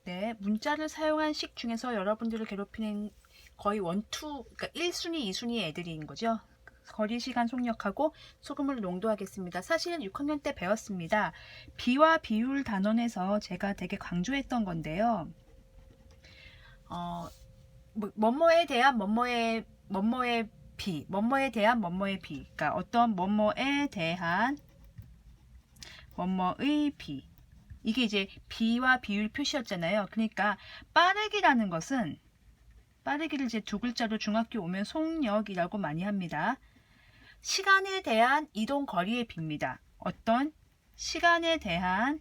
네, 문자를 사용한 식 중에서 여러분들을 괴롭히는 거의 원투, 그러니까 1순위, 2순위의 애들인 거죠. 거리, 시간, 속력하고 소금을 농도하겠습니다. 사실은 6학년 때 배웠습니다. 비와 비율 단원에서 제가 되게 강조했던 건데요. 뭐뭐에 대한 뭐뭐의 비, 뭐뭐에 대한 뭐뭐의 비, 그러니까 어떤 뭐뭐에 대한 뭐뭐의 비. 이게 이제 비와 비율 표시였잖아요. 그러니까 빠르기라는 것은 빠르기를 이제 두 글자로 중학교 오면 속력이라고 많이 합니다. 시간에 대한 이동 거리의 비입니다. 어떤 시간에 대한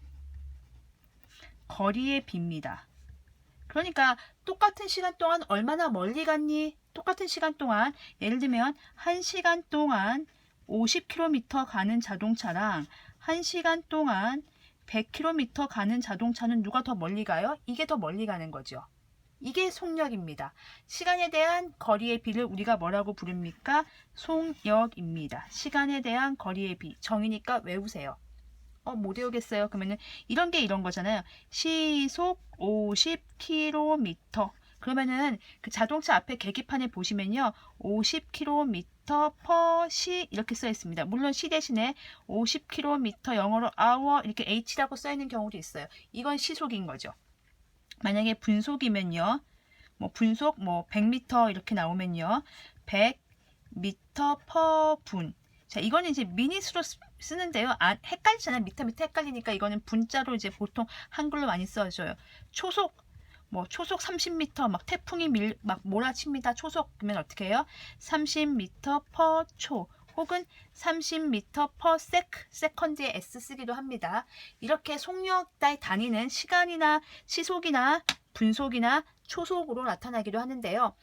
거리의 비입니다. 그러니까 똑같은 시간 동안 얼마나 멀리 갔니? 똑같은 시간 동안 예를 들면 1시간 동안 50km 가는 자동차랑 1시간 동안 100km 가는 자동차는 누가 더 멀리 가요? 이게 더 멀리 가는 거죠. 이게 속력입니다. 시간에 대한 거리의 비를 우리가 뭐라고 부릅니까? 속력입니다. 시간에 대한 거리의 비. 정의니까 외우세요. 못 외우겠어요. 그러면은 이런 게 이런 거잖아요. 시속 50km. 그러면은 그 자동차 앞에 계기판에 보시면요. 50km/시 이렇게 써 있습니다. 물론 시 대신에 50km 영어로 hour 이렇게 h라고 써 있는 경우도 있어요. 이건 시속인 거죠. 만약에 분속이면요. 분속 100m 이렇게 나오면요. 100m/분. 자, 이거는 이제 미닛으로 쓰는데요. 헷갈리잖아요. 미터 헷갈리니까 이거는 분자로 이제 보통 한글로 많이 써줘요. 초속 초속 30m 막 태풍이 막 몰아칩니다. 초속 그러면 어떻게 해요? 30m/초 혹은 30m/sec 세컨드에 s 쓰기도 합니다. 이렇게 속력 단위는 시간이나 시속이나 분속이나 초속으로 나타나기도 하는데요.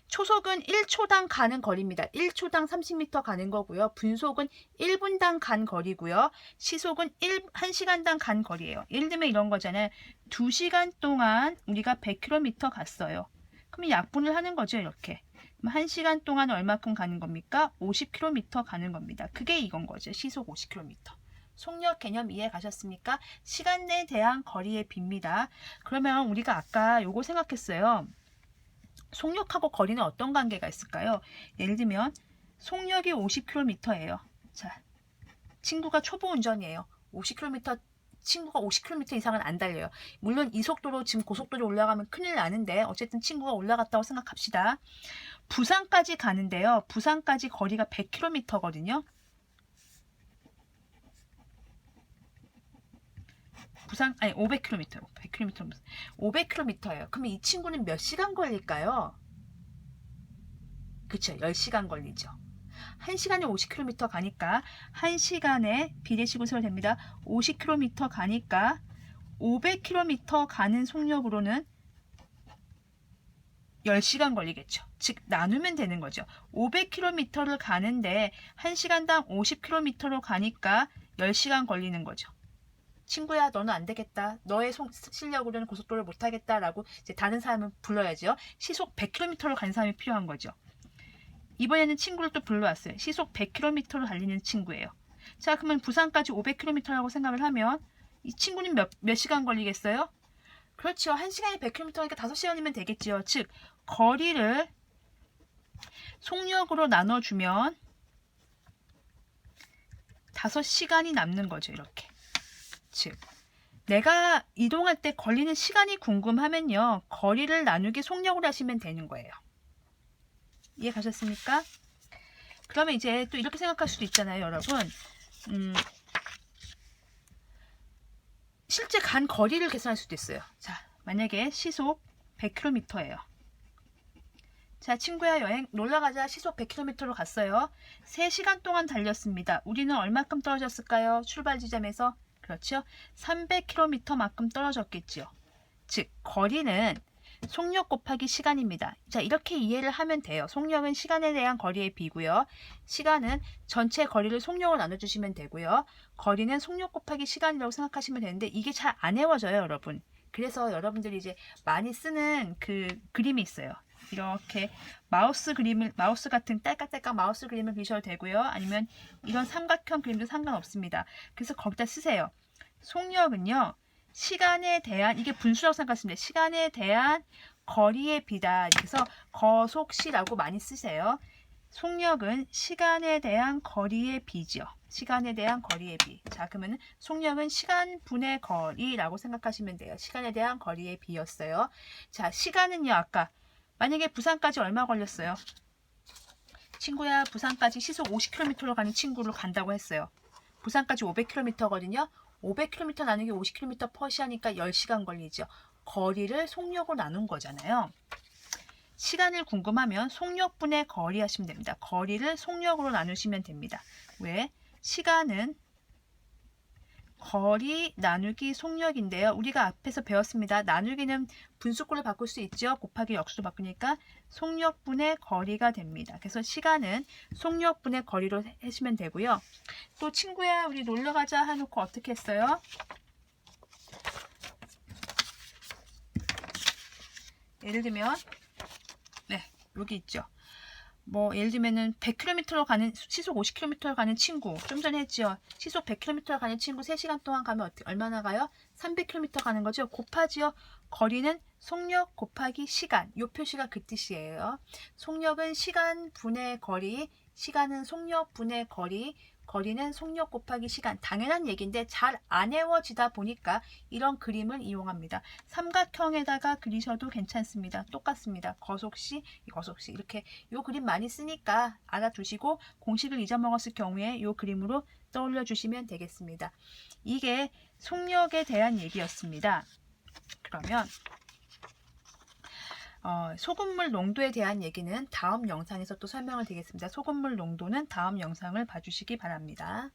초속은 1초당 가는 거리입니다. 1초당 30m 가는 거고요. 분속은 1분당 간 거리고요. 시속은 1시간당 간 거리예요. 예를 들면 이런 거잖아요. 2시간 동안 우리가 100km 갔어요. 그러면 약분을 하는 거죠. 이렇게. 그럼 1시간 동안 얼마큼 가는 겁니까? 50km 가는 겁니다. 그게 이건 거죠. 시속 50km. 속력 개념 이해 가셨습니까? 시간에 대한 거리의 비입니다. 그러면 우리가 아까 요거 생각했어요. 속력하고 거리는 어떤 관계가 있을까요? 예를 들면 속력이 50km예요. 자, 친구가 초보 운전이에요. 50km 친구가 50km 이상은 안 달려요. 물론 이 속도로 지금 고속도로 올라가면 큰일 나는데 어쨌든 친구가 올라갔다고 생각합시다. 부산까지 가는데요. 부산까지 거리가 100km거든요. 아니 500km, 100km, 500km예요. 그러면 이 친구는 몇 시간 걸릴까요? 그쵸, 10시간 걸리죠. 1시간에 50km 가니까 1시간에 비례식으로 세워야 됩니다. 50km 가니까 500km 가는 속력으로는 10시간 걸리겠죠. 즉 나누면 되는 거죠. 500km를 가는데 1시간당 50km로 가니까 10시간 걸리는 거죠. 친구야, 너는 안 되겠다. 너의 실력으로는 고속도로를 못 하겠다라고 이제 다른 사람을 불러야죠. 시속 100km로 가는 사람이 필요한 거죠. 이번에는 친구를 또 불러왔어요. 시속 100km로 달리는 친구예요. 자, 그러면 부산까지 500km라고 생각을 하면 이 친구는 몇 시간 걸리겠어요? 그렇죠. 1시간에 100km니까 5시간이면 되겠죠. 즉, 거리를 속력으로 나눠주면 5시간이 남는 거죠. 이렇게. 즉, 내가 이동할 때 걸리는 시간이 궁금하면요. 거리를 나누기 속력으로 하시면 되는 거예요. 이해 가셨습니까? 그러면 이제 또 이렇게 생각할 수도 있잖아요, 여러분. 실제 간 거리를 계산할 수도 있어요. 자, 만약에 시속 100km예요. 자, 친구야, 여행 놀러가자. 시속 100km로 갔어요. 3시간 동안 달렸습니다. 우리는 얼마큼 떨어졌을까요? 출발 지점에서. 그렇죠? 300km만큼 떨어졌겠죠. 즉, 거리는 속력 곱하기 시간입니다. 자, 이렇게 이해를 하면 돼요. 속력은 시간에 대한 거리의 비고요. 시간은 전체 거리를 속력으로 나눠주시면 되고요. 거리는 속력 곱하기 시간이라고 생각하시면 되는데 이게 잘 안 외워져요, 여러분. 그래서 여러분들이 이제 많이 쓰는 그 그림이 있어요. 이렇게 마우스 같은 딸깍딸깍 마우스 그림을 그리셔도 되고요. 아니면 이런 삼각형 그림도 상관없습니다. 그래서 거기다 쓰세요. 속력은요. 시간에 대한, 이게 분수라고 생각하시면 돼요. 시간에 대한 거리의 비다. 그래서 거속시라고 많이 쓰세요. 속력은 시간에 대한 거리의 비죠. 시간에 대한 거리의 비. 자, 그러면 속력은 시간 분의 거리라고 생각하시면 돼요. 시간에 대한 거리의 비였어요. 자, 시간은요, 아까 만약에 부산까지 얼마 걸렸어요? 친구야, 부산까지 시속 50km로 가는 친구를 간다고 했어요. 부산까지 500km거든요. 500km 나누기 50km 퍼시 하니까 10시간 걸리죠. 거리를 속력으로 나눈 거잖아요. 시간을 궁금하면 속력분의 거리 하시면 됩니다. 거리를 속력으로 나누시면 됩니다. 왜? 시간은 거리 나누기 속력인데요. 우리가 앞에서 배웠습니다. 나누기는 분수꼴로 바꿀 수 있죠. 곱하기 역수로 바꾸니까 속력분의 거리가 됩니다. 그래서 시간은 속력분의 거리로 하시면 되고요. 또 친구야, 우리 놀러 가자 해놓고 어떻게 했어요? 예를 들면 여기 있죠. 뭐 예를 들면은 100km로 가는, 시속 50km로 가는 친구, 좀 전에 했죠. 시속 100km로 가는 친구 3시간 동안 가면 얼마나 가요? 300km 가는 거죠. 곱하지요. 거리는 속력 곱하기 시간. 요 표시가 그 뜻이에요. 속력은 시간 분의 거리, 시간은 속력 분의 거리, 거리는 속력 곱하기 시간. 당연한 얘기인데 잘 안 외워지다 보니까 이런 그림을 이용합니다. 삼각형에다가 그리셔도 괜찮습니다. 똑같습니다. 거속시, 거속시. 이렇게 요 그림 많이 쓰니까 알아두시고 공식을 잊어먹었을 경우에 요 그림으로 떠올려 주시면 되겠습니다. 이게 속력에 대한 얘기였습니다. 그러면 소금물 농도에 대한 얘기는 다음 영상에서 또 설명을 드리겠습니다. 소금물 농도는 다음 영상을 봐주시기 바랍니다.